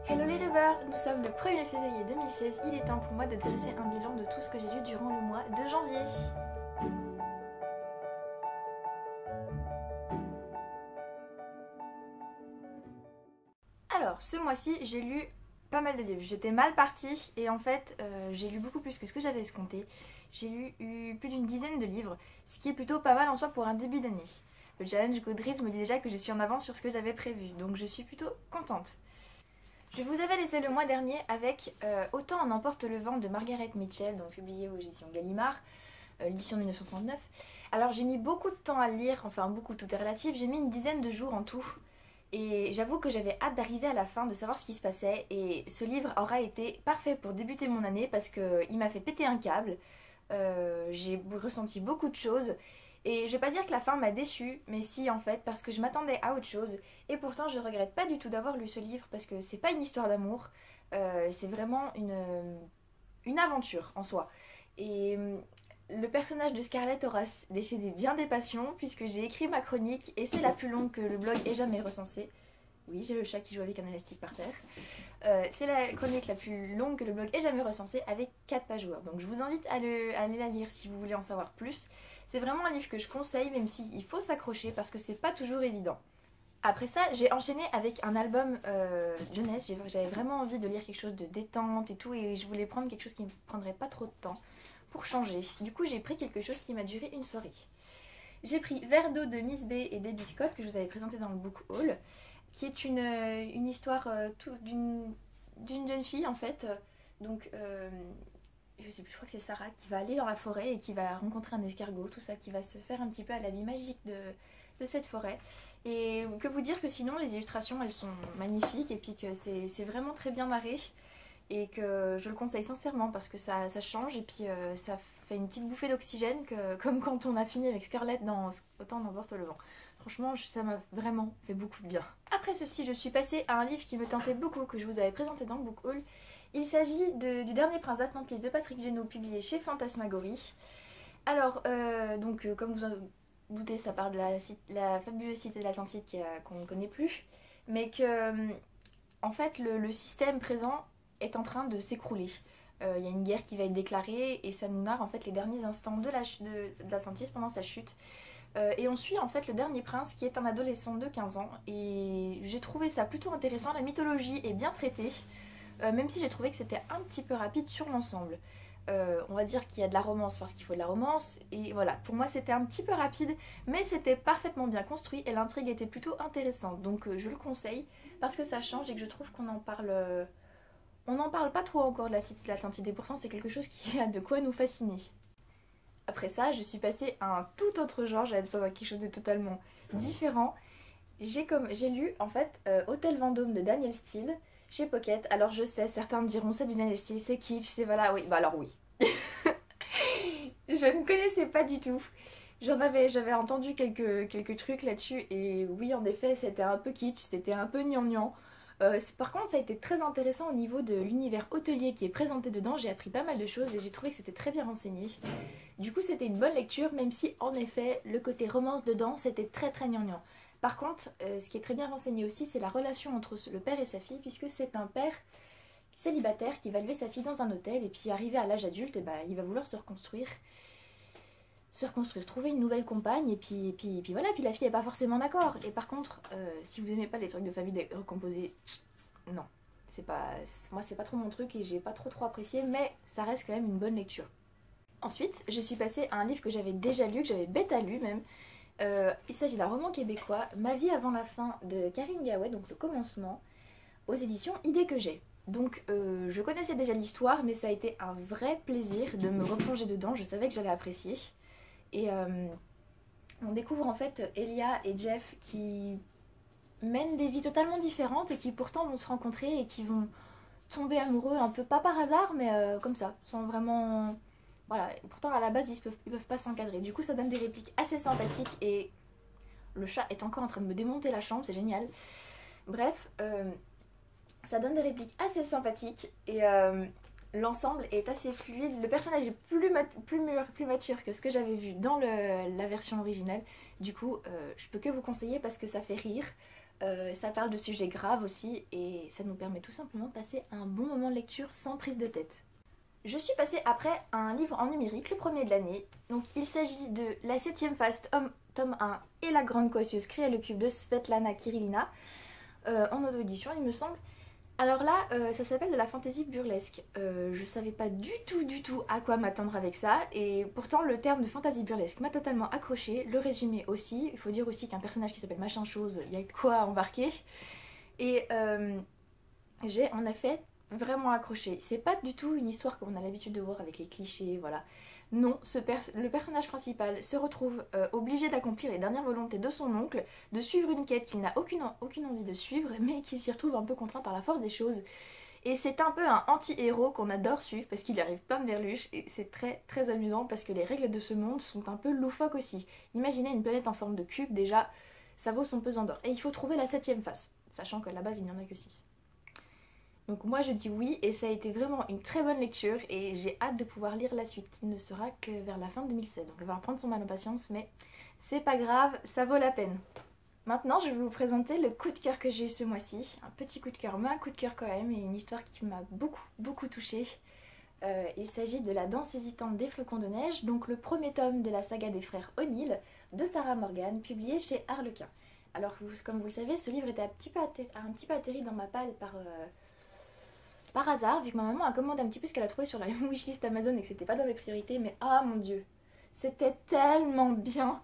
Hello les rêveurs, nous sommes le 1er février 2016, il est temps pour moi de dresser un bilan de tout ce que j'ai lu durant le mois de janvier. Alors, ce mois-ci, j'ai lu pas mal de livres. J'étais mal partie et en fait, j'ai lu beaucoup plus que ce que j'avais escompté. J'ai lu plus d'une dizaine de livres, ce qui est plutôt pas mal en soi pour un début d'année. Le challenge Goodreads me dit déjà que je suis en avance sur ce que j'avais prévu, donc je suis plutôt contente. Je vous avais laissé le mois dernier avec Autant en emporte le vent de Margaret Mitchell, donc publié aux éditions Gallimard, l'édition de 1939. Alors j'ai mis beaucoup de temps à le lire, enfin beaucoup, tout est relatif, j'ai mis une dizaine de jours en tout. Et j'avoue que j'avais hâte d'arriver à la fin, de savoir ce qui se passait. Et ce livre aura été parfait pour débuter mon année parce qu'il m'a fait péter un câble. J'ai ressenti beaucoup de choses. Et je vais pas dire que la fin m'a déçue, mais si en fait, parce que je m'attendais à autre chose. Et pourtant, je regrette pas du tout d'avoir lu ce livre parce que c'est pas une histoire d'amour. C'est vraiment une aventure en soi. Et le personnage de Scarlett aura déchaîné bien des passions puisque j'ai écrit ma chronique et c'est la plus longue que le blog ait jamais recensée. Oui, j'ai le chat qui joue avec un élastique par terre. C'est la chronique la plus longue que le blog ait jamais recensée avec 4 pages Word. Donc je vous invite à aller la lire si vous voulez en savoir plus. C'est vraiment un livre que je conseille même s'il faut s'accrocher parce que c'est pas toujours évident. Après ça, j'ai enchaîné avec un album jeunesse. J'avais vraiment envie de lire quelque chose de détente et tout et je voulais prendre quelque chose qui ne me prendrait pas trop de temps pour changer. Du coup, j'ai pris quelque chose qui m'a duré une soirée. J'ai pris Verre d'eau de Miss B et Debbie Scott que je vous avais présenté dans le book haul, qui est une histoire d'une jeune fille en fait. Donc, je sais plus, je crois que c'est Sarah qui va aller dans la forêt et qui va rencontrer un escargot, tout ça, qui va se faire un petit peu à la vie magique de cette forêt. Et que vous dire que sinon les illustrations elles sont magnifiques et puis que c'est vraiment très bien narré et que je le conseille sincèrement parce que ça change et puis ça fait une petite bouffée d'oxygène comme quand on a fini avec Scarlett dans Autant en emporte le vent. Franchement, ça m'a vraiment fait beaucoup de bien. Après ceci, je suis passée à un livre qui me tentait beaucoup, que je vous avais présenté dans le book haul. Il s'agit du Dernier Prince d'Atlantis de Patrick Génaud, publié chez Fantasmagorie. Alors, comme vous en doutez, ça parle de la fabuleuse cité d'Atlantide qu'on ne connaît plus, mais que, en fait, le système présent est en train de s'écrouler. Il y a une guerre qui va être déclarée et ça nous narre en fait les derniers instants de l'Atlantis pendant sa chute. Et on suit en fait le dernier prince qui est un adolescent de 15 ans et j'ai trouvé ça plutôt intéressant. La mythologie est bien traitée, même si j'ai trouvé que c'était un petit peu rapide sur l'ensemble. On va dire qu'il y a de la romance parce qu'il faut de la romance et voilà, pour moi c'était un petit peu rapide mais c'était parfaitement bien construit et l'intrigue était plutôt intéressante donc je le conseille parce que ça change et que je trouve qu'on en parle... On n'en parle pas trop encore de la cité de l'Atlantide et pourtant c'est quelque chose qui a de quoi nous fasciner. Après ça, je suis passée à un tout autre genre, j'avais besoin de quelque chose de totalement différent. J'ai lu en fait Hôtel Vendôme de Danielle Steele chez Pocket. Alors je sais, certains me diront c'est du Danielle Steele, c'est kitsch, c'est voilà, oui, bah alors oui. Je ne connaissais pas du tout. J'avais entendu quelques trucs là-dessus et oui en effet c'était un peu kitsch, c'était un peu gnangnan. Par contre ça a été très intéressant au niveau de l'univers hôtelier qui est présenté dedans, j'ai appris pas mal de choses et j'ai trouvé que c'était très bien renseigné. Du coup c'était une bonne lecture même si en effet le côté romance dedans c'était très très gnangnan. Par contre ce qui est très bien renseigné aussi c'est la relation entre le père et sa fille puisque c'est un père célibataire qui va élever sa fille dans un hôtel et puis arrivé à l'âge adulte et bah, il va vouloir se reconstruire, trouver une nouvelle compagne et puis voilà, puis la fille est pas forcément d'accord. Et par contre, si vous aimez pas les trucs de famille recomposés, non, moi c'est pas trop mon truc et j'ai pas trop apprécié, mais ça reste quand même une bonne lecture. Ensuite, je suis passée à un livre que j'avais déjà lu, que j'avais bêta lu même. Il s'agit d'un roman québécois, Ma vie avant la fin de Karine Gaouet, donc le commencement, aux éditions Idée que j'ai. Donc je connaissais déjà l'histoire, mais ça a été un vrai plaisir de me replonger dedans, je savais que j'allais apprécier. Et on découvre en fait Elia et Jeff qui mènent des vies totalement différentes et qui pourtant vont se rencontrer et qui vont tomber amoureux un peu pas par hasard mais comme ça, sans vraiment... Voilà, et pourtant à la base ils peuvent pas s'encadrer. Du coup ça donne des répliques assez sympathiques et le chat est encore en train de me démonter la chambre, c'est génial. Bref, ça donne des répliques assez sympathiques et... l'ensemble est assez fluide, le personnage est plus mature que ce que j'avais vu dans la version originale. Du coup, je peux que vous conseiller parce que ça fait rire. Ça parle de sujets graves aussi et ça nous permet tout simplement de passer un bon moment de lecture sans prise de tête. Je suis passée après à un livre en numérique, le premier de l'année. Donc il s'agit de La 7ème phase, tome 1 et La Grande Coiffeuse créée le cube de Svetlana Kirillina, en auto-édition il me semble. Alors là, ça s'appelle de la fantaisie burlesque. Je savais pas du tout à quoi m'attendre avec ça, et pourtant le terme de fantaisie burlesque m'a totalement accroché, le résumé aussi. Il faut dire aussi qu'un personnage qui s'appelle machin chose, il y a de quoi embarquer. Et j'ai en effet vraiment accroché. C'est pas du tout une histoire comme on a l'habitude de voir avec les clichés, voilà. Non, le personnage principal se retrouve obligé d'accomplir les dernières volontés de son oncle, de suivre une quête qu'il n'a aucune envie de suivre, mais qui s'y retrouve un peu contraint par la force des choses. Et c'est un peu un anti-héros qu'on adore suivre parce qu'il arrive plein de verluches et c'est très amusant parce que les règles de ce monde sont un peu loufoques aussi. Imaginez une planète en forme de cube, déjà, ça vaut son pesant d'or. Et il faut trouver la 7ème face, sachant qu'à la base il n'y en a que 6. Donc moi je dis oui et ça a été vraiment une très bonne lecture et j'ai hâte de pouvoir lire la suite qui ne sera que vers la fin de 2016. Donc elle va reprendre son mal en patience mais c'est pas grave, ça vaut la peine. Maintenant je vais vous présenter le coup de cœur que j'ai eu ce mois-ci. Un petit coup de cœur mais un coup de cœur quand même et une histoire qui m'a beaucoup touchée. Il s'agit de La danse hésitante des flocons de neige, donc le premier tome de la saga des frères O'Neill de Sarah Morgan, publié chez Harlequin. Alors comme vous le savez, ce livre était un petit peu atterri dans ma palle par hasard, vu que ma maman a commandé un petit peu ce qu'elle a trouvé sur la wishlist Amazon et que c'était pas dans mes priorités, mais ah mon dieu, c'était tellement bien.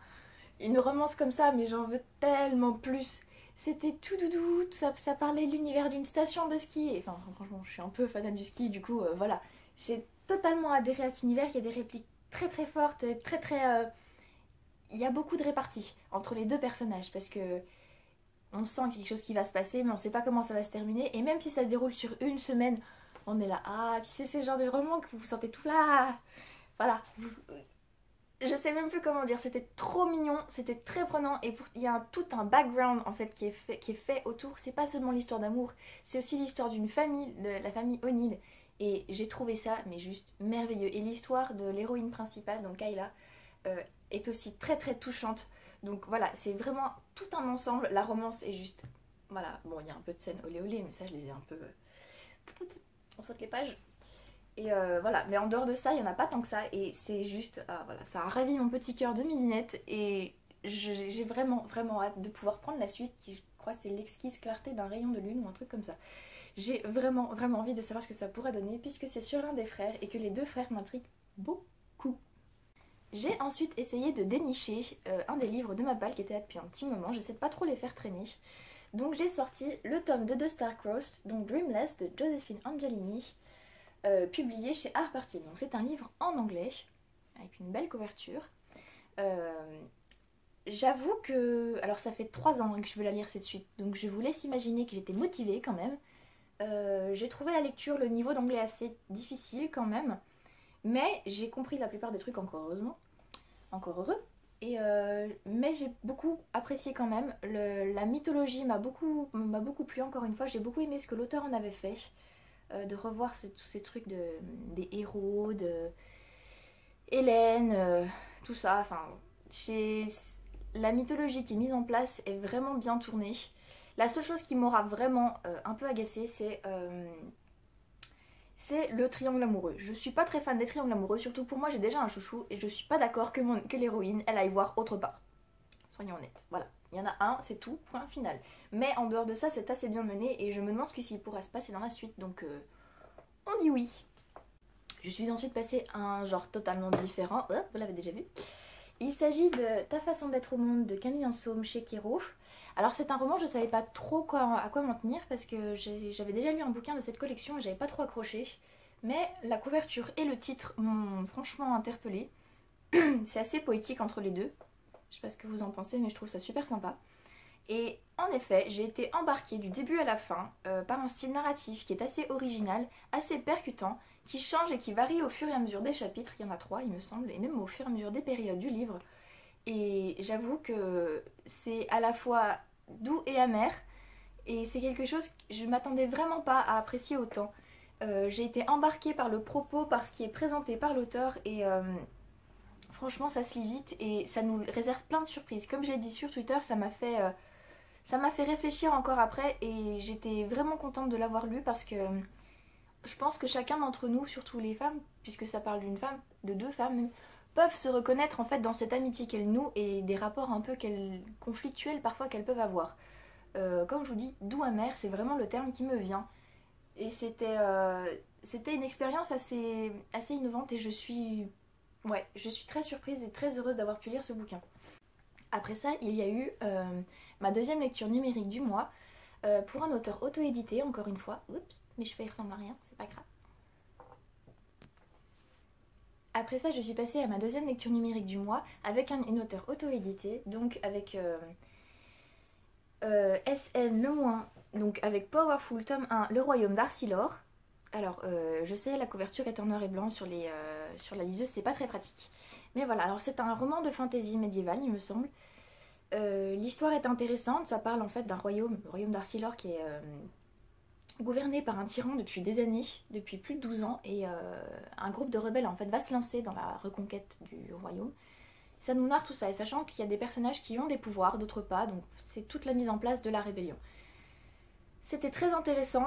Une romance comme ça, mais j'en veux tellement plus. C'était tout doudou, ça parlait de l'univers d'une station de ski. Et, enfin, franchement, je suis un peu fan du ski, du coup, voilà. J'ai totalement adhéré à cet univers, il y a des répliques très fortes, il y a beaucoup de réparties entre les deux personnages, parce que on sent qu'il y a quelque chose qui va se passer, mais on sait pas comment ça va se terminer. Et même si ça se déroule sur une semaine, on est là. Ah, puis c'est ce genre de roman que vous vous sentez tout là. Voilà. Je sais même plus comment dire. C'était trop mignon, c'était très prenant. Et il y a tout un background en fait qui est fait autour. C'est pas seulement l'histoire d'amour, c'est aussi l'histoire d'une famille, de la famille O'Neill. Et j'ai trouvé ça, mais juste merveilleux. Et l'histoire de l'héroïne principale, donc Kayla, est aussi très touchante. Donc voilà, c'est vraiment tout un ensemble. La romance est juste... Voilà, bon, il y a un peu de scène olé olé, mais ça, je les ai un peu... On saute les pages. Et voilà, mais en dehors de ça, il n'y en a pas tant que ça. Et c'est juste... Ah, voilà, ça a ravi mon petit cœur de midinette. Et j'ai vraiment hâte de pouvoir prendre la suite, qui, je crois, c'est l'exquise clarté d'un rayon de lune ou un truc comme ça. J'ai vraiment envie de savoir ce que ça pourrait donner, puisque c'est sur l'un des frères et que les deux frères m'intriguent beaucoup. J'ai ensuite essayé de dénicher un des livres de ma palle qui était là depuis un petit moment. J'essaie de pas trop les faire traîner. Donc j'ai sorti le tome de The Starcrossed, donc Dreamless de Josephine Angelini, publié chez Harper-Teen. Donc c'est un livre en anglais, avec une belle couverture. J'avoue que... Alors ça fait 3 ans que je veux la lire cette suite, donc je vous laisse imaginer que j'étais motivée quand même. J'ai trouvé la lecture, le niveau d'anglais assez difficile quand même. Mais j'ai compris la plupart des trucs, encore heureusement, encore heureux. Mais j'ai beaucoup apprécié quand même. La mythologie m'a beaucoup plu, encore une fois. J'ai beaucoup aimé ce que l'auteur en avait fait. De revoir tous ces trucs des héros, de Hélène, tout ça. Enfin, la mythologie qui est mise en place est vraiment bien tournée. La seule chose qui m'aura vraiment un peu agacée, c'est le triangle amoureux. Je suis pas très fan des triangles amoureux, surtout pour moi j'ai déjà un chouchou et je suis pas d'accord que l'héroïne elle aille voir autre part. Soyons honnêtes, voilà. Il y en a un, c'est tout, point final. Mais en dehors de ça, c'est assez bien mené et je me demande ce qui pourra se passer dans la suite, donc on dit oui. Je suis ensuite passée à un genre totalement différent, vous l'avez déjà vu. Il s'agit de Ta façon d'être au monde de Camille Ensaume chez Kero. Alors c'est un roman, je savais pas trop à quoi m'en tenir parce que j'avais déjà lu un bouquin de cette collection et j'avais pas trop accroché. Mais la couverture et le titre m'ont franchement interpellée. C'est assez poétique entre les deux. Je sais pas ce que vous en pensez, mais je trouve ça super sympa. Et en effet, j'ai été embarquée du début à la fin par un style narratif qui est assez original, assez percutant, qui change et qui varie au fur et à mesure des chapitres. Il y en a 3 il me semble, et même au fur et à mesure des périodes du livre. Et j'avoue que c'est à la fois doux et amer. Et c'est quelque chose que je m'attendais vraiment pas à apprécier autant. J'ai été embarquée par le propos, par ce qui est présenté par l'auteur et franchement ça se lit vite et ça nous réserve plein de surprises. Comme j'ai dit sur Twitter, ça Ça m'a fait réfléchir encore après et j'étais vraiment contente de l'avoir lu parce que je pense que chacun d'entre nous, surtout les femmes, puisque ça parle d'une femme, de deux femmes même, peuvent se reconnaître en fait dans cette amitié qu'elles nouent et des rapports un peu conflictuels parfois qu'elles peuvent avoir. Comme je vous dis, doux amer, c'est vraiment le terme qui me vient. Et c'était une expérience assez innovante et je suis très surprise et très heureuse d'avoir pu lire ce bouquin. Après ça, il y a eu ma deuxième lecture numérique du mois pour un auteur auto-édité, encore une fois. Oups, mes cheveux ils ressemblent à rien, c'est pas grave. Après ça, je suis passée à ma deuxième lecture numérique du mois avec une auteure auto-éditée, donc avec SN Le Moins, donc avec Powerful tome 1, Le Royaume d'Arcilor. Alors, je sais, la couverture est en noir et blanc sur la liseuse, c'est pas très pratique. Mais voilà, alors c'est un roman de fantasy médiévale, il me semble. L'histoire est intéressante, ça parle en fait d'un royaume, le royaume d'Arcilor, qui est gouverné par un tyran depuis des années, depuis plus de 12 ans, et un groupe de rebelles en fait va se lancer dans la reconquête du royaume. Ça nous narre tout ça, et sachant qu'il y a des personnages qui ont des pouvoirs, d'autres pas, donc c'est toute la mise en place de la rébellion. C'était très intéressant,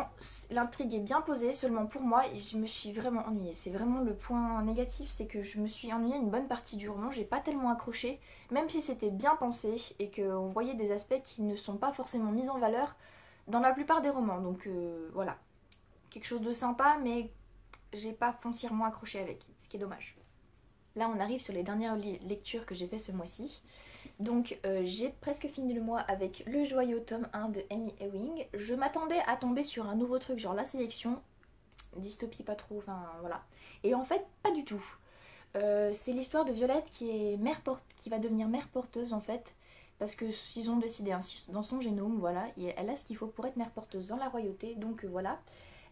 l'intrigue est bien posée, seulement pour moi, et je me suis vraiment ennuyée. C'est vraiment le point négatif, c'est que je me suis ennuyée une bonne partie du roman, j'ai pas tellement accroché, même si c'était bien pensé et qu'on voyait des aspects qui ne sont pas forcément mis en valeur dans la plupart des romans. Donc voilà, quelque chose de sympa, mais j'ai pas foncièrement accroché avec, ce qui est dommage. Là on arrive sur les dernières lectures que j'ai fait ce mois-ci. Donc j'ai presque fini le mois avec Le Joyau tome 1 de Amy Ewing. Je m'attendais à tomber sur un nouveau truc, genre La Sélection, dystopie pas trop, enfin voilà. Et en fait pas du tout. C'est l'histoire de Violette qui va devenir mère porteuse en fait. Parce qu'ils ont décidé, dans son génome, voilà, et elle a ce qu'il faut pour être mère porteuse dans la royauté. Donc voilà,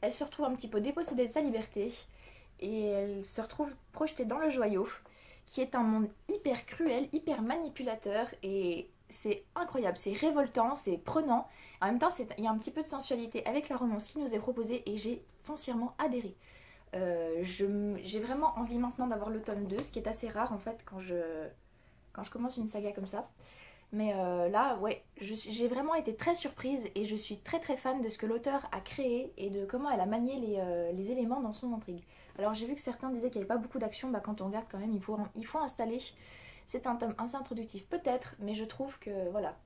elle se retrouve un petit peu dépossédée de sa liberté. Et elle se retrouve projetée dans le joyau, qui est un monde hyper cruel, hyper manipulateur, et c'est incroyable, c'est révoltant, c'est prenant. En même temps, il y a un petit peu de sensualité avec la romance qui nous est proposée, et j'ai foncièrement adhéré. J'ai vraiment envie maintenant d'avoir le tome 2, ce qui est assez rare en fait quand je commence une saga comme ça. Mais là, ouais, j'ai vraiment été très surprise et je suis très très fan de ce que l'auteur a créé et de comment elle a manié les éléments dans son intrigue. Alors j'ai vu que certains disaient qu'il n'y avait pas beaucoup d'action, bah quand on regarde quand même, il faut installer. C'est un tome assez introductif peut-être, mais je trouve que voilà,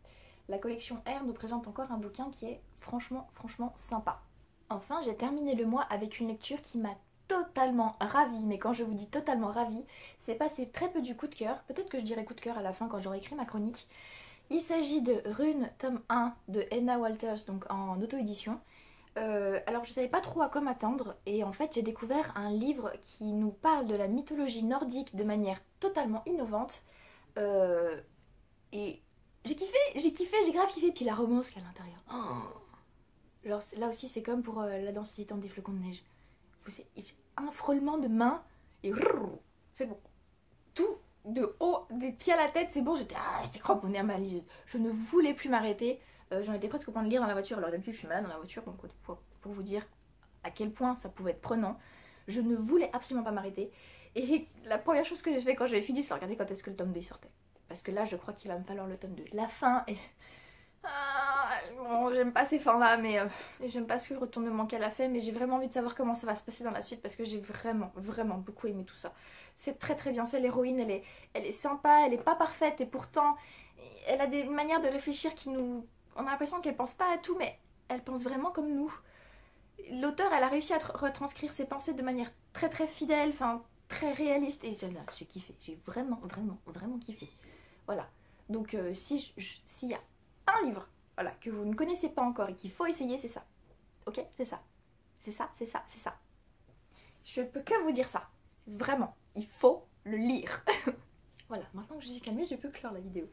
la collection R nous présente encore un bouquin qui est franchement sympa. Enfin, j'ai terminé le mois avec une lecture qui m'a totalement ravie, mais quand je vous dis totalement ravie, c'est passé très peu du coup de cœur, peut-être que je dirai coup de cœur à la fin quand j'aurai écrit ma chronique. Il s'agit de Rune, tome 1 de Anna Walters, donc en auto-édition. Alors je savais pas trop à quoi m'attendre et en fait j'ai découvert un livre qui nous parle de la mythologie nordique de manière totalement innovante et j'ai kiffé, j'ai grave kiffé, puis la romance qu'il y a à l'intérieur. Oh, genre là aussi c'est comme pour la danse hésitante des flocons de neige. C'est un frôlement de mains et c'est bon. Tout de haut, des pieds à la tête, c'est bon, j'étais cramponnée à ma liseuse. Je ne voulais plus m'arrêter. J'en étais presque au point de lire dans la voiture. Alors d'habitude je suis malade dans la voiture, donc pour vous dire à quel point ça pouvait être prenant. Je ne voulais absolument pas m'arrêter. Et la première chose que j'ai fait quand j'avais fini, c'est regarder quand est-ce que le tome 2 sortait. Parce que là je crois qu'il va me falloir le tome 2. La fin est... bon, j'aime pas ces fins là, mais j'aime pas ce que le retournement qu'elle a fait, mais j'ai vraiment envie de savoir comment ça va se passer dans la suite parce que j'ai vraiment beaucoup aimé tout ça. C'est très très bien fait, l'héroïne elle est sympa, elle est pas parfaite et pourtant elle a des manières de réfléchir qui nous... On a l'impression qu'elle pense pas à tout, mais elle pense vraiment comme nous. L'auteur elle a réussi à retranscrire ses pensées de manière très très fidèle, enfin très réaliste et j'ai kiffé, j'ai vraiment kiffé. Voilà, donc s'il y a un livre voilà, que vous ne connaissez pas encore et qu'il faut essayer, c'est ça. Ok, c'est ça. C'est ça. Je peux que vous dire ça. Vraiment, il faut le lire. Voilà, maintenant que je suis calmée, je peux clore la vidéo.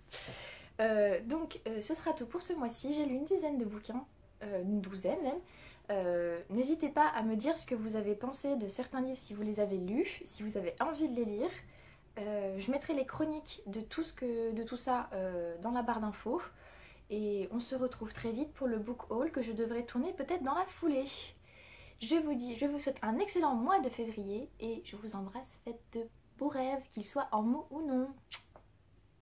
Donc, ce sera tout pour ce mois-ci. J'ai lu une dizaine de bouquins, une douzaine même. N'hésitez pas à me dire ce que vous avez pensé de certains livres si vous les avez lus, si vous avez envie de les lire. Je mettrai les chroniques de tout ça dans la barre d'infos. Et on se retrouve très vite pour le book haul que je devrais tourner peut-être dans la foulée. Je vous souhaite un excellent mois de février et je vous embrasse. Faites de beaux rêves, qu'ils soient en mots ou non.